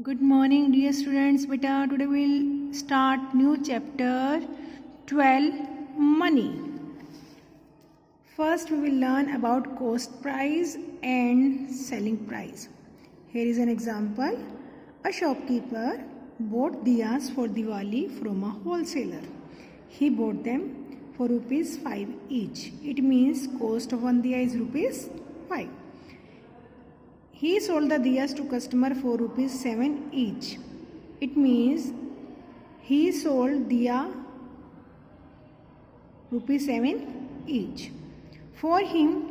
Good morning, dear students. Beta, today we'll start new chapter 12 money. First, we will learn about cost price and selling price. Here is an example. A shopkeeper bought diyas for Diwali from a wholesaler. He bought them for rupees 5 each. It means cost of one diya is rupees 5. He sold the diyas to customer for rupees 7 each. It means he sold diya rupees 7 each. For him,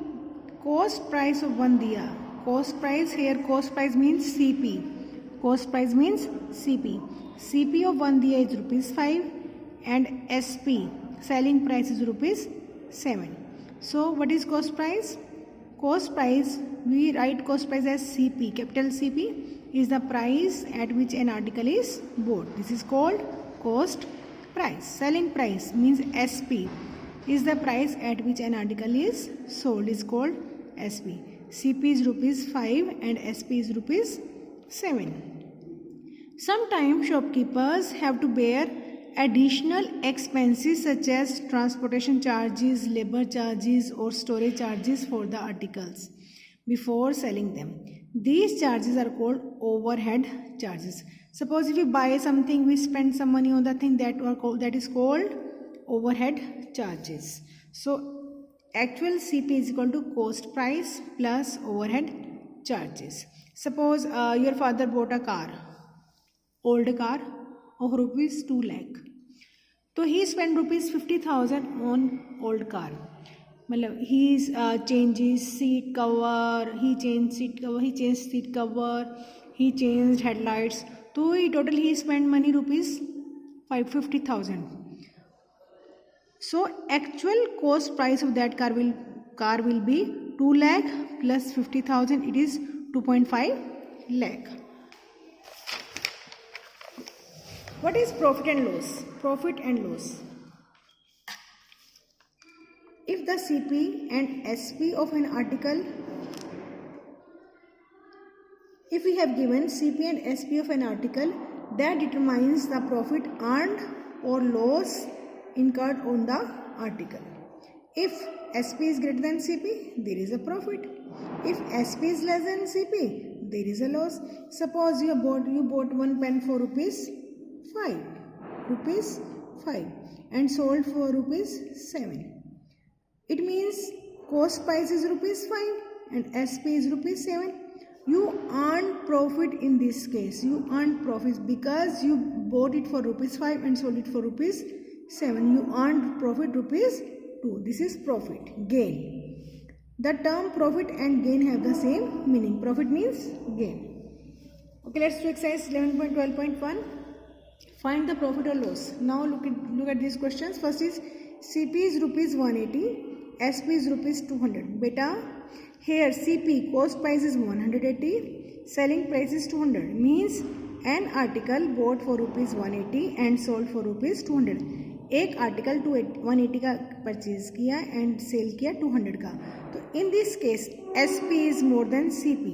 cost price of one diya. Cost price here, cost price means CP. Cost price means CP. CP of one diya is rupees 5 and SP, selling price is rupees 7. So what is cost price? Cost price, we write cost price as CP. Capital CP is the price at which an article is bought. This is called cost price. Selling price means SP is the price at which an article is sold, is called SP. CP is rupees 5 and SP is rupees 7. Sometimes shopkeepers have to bear additional expenses such as transportation charges, labor charges or storage charges for the articles before selling them. These charges are called overhead charges. Suppose if we buy something, we spend some money on the thing, that is called overhead charges. So actual CP is equal to cost price plus overhead charges. Suppose your father bought a car, old car of rupees 2 lakh. So he spent rupees 50,000 on old car. He changes seat cover, he changed seat cover, he changed headlights. So total he spent money rupees 50,000. So actual cost price of that car will be 2 lakh plus 50,000. It is 2.5 lakh. What is profit and loss? Profit and loss. If the CP and SP of an article, if we have given CP and SP of an article, that determines the profit earned or loss incurred on the article. If SP is greater than CP, there is a profit. If SP is less than CP, there is a loss. Suppose you bought one pen for rupees 5 and sold for rupees 7. It means cost price is rupees 5 and SP is rupees 7. You earn profit in this case. You earn profits because you bought it for rupees 5 and sold it for rupees 7. You earned profit rupees 2. This is profit, gain. The term profit and gain have the same meaning. Profit means gain. Okay, let's do exercise 11.12.1. Find the profit or loss. Now look at these questions. First is CP is rupees 180, SP is rupees 200. Beta, here CP cost price is 180, selling price is 200. Means an article bought for rupees 180 and sold for rupees 200. एक article 180 का purchase किया and cell किया 200 का. तो in this case SP is more than CP.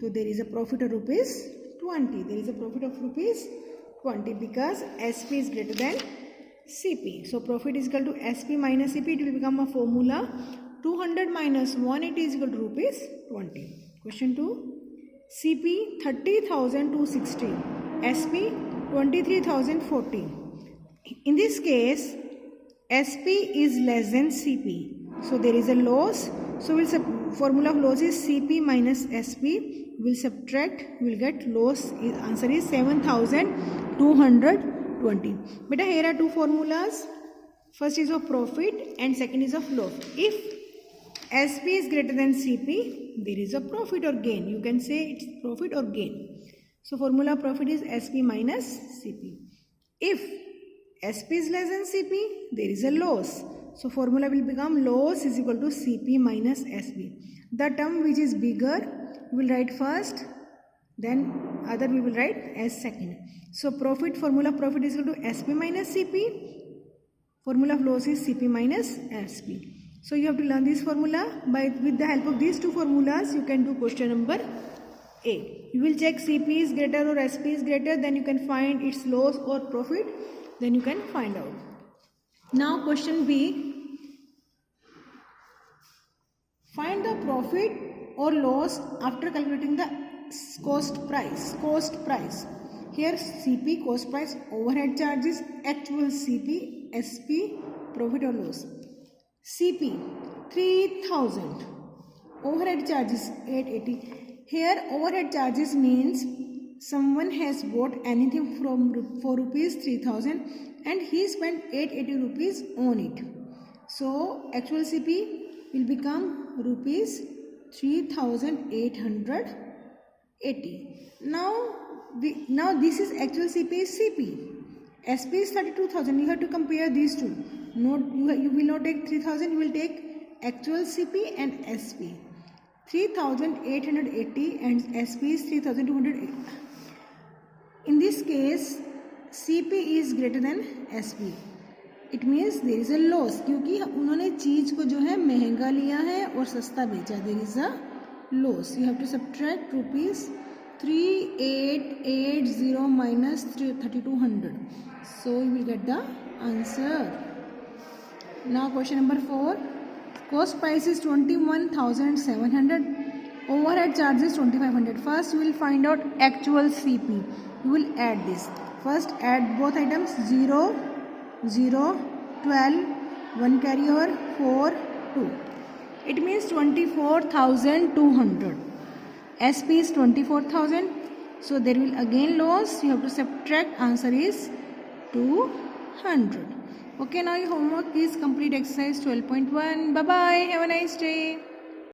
तो there is a profit of rupees 20. There is a profit of rupees 20 because SP is greater than CP. So profit is equal to SP minus CP. It will become a formula 200 minus 180 is equal to rupees 20. Question 2. CP 30,260. SP 23,040. In this case, SP is less than CP. So there is a loss. So formula of loss is CP minus SP. We'll subtract, we'll get loss. Answer is 7,220. Beta, here are two formulas. First is of profit and second is of loss. If SP is greater than CP, there is a profit or gain. You can say it's profit or gain. So formula of profit is SP minus CP. If SP is less than CP, there is a loss. So formula will become loss is equal to CP minus SP. The term which is bigger, we will write first, then other we will write as second. So formula of profit is equal to SP minus CP. Formula of loss is CP minus SP. So you have to learn this formula. With the help of these two formulas, you can do question number A. You will check CP is greater or SP is greater, then you can find its loss or profit, then you can find out. Now question B. Find the profit or loss after calculating the cost price. Here CP, cost price, overhead charges, actual CP, SP, profit or loss. CP 3000, overhead charges 880. Here overhead charges means someone has bought anything for rupees 3000 and he spent 880 rupees on it. So actual CP will become rupees 3880. Now this is actual CP is CP. SP is 32,000. You have to compare these two. You will not take 3000, you will take actual CP and SP. 3880 and SP is 3280. In this case, CP is greater than SP. It means there is a loss, क्योंकि उन्होंने चीज को जो है महंगा लिया है और सस्ता बेचा. There is a loss. You have to subtract rupees 3880 minus 3200. So you will get the answer. Now question number 4. Cost price is 21,700. Overhead charges 2,500. First you will find out actual CP. You will add this. First add both items. 0, 0, 12, 1 carry over, 4, 2. It means 24,200. SP is 24,000. So there will again loss. You have to subtract. Answer is 200. Okay, now your homework is complete exercise 12.1. Bye bye. Have a nice day.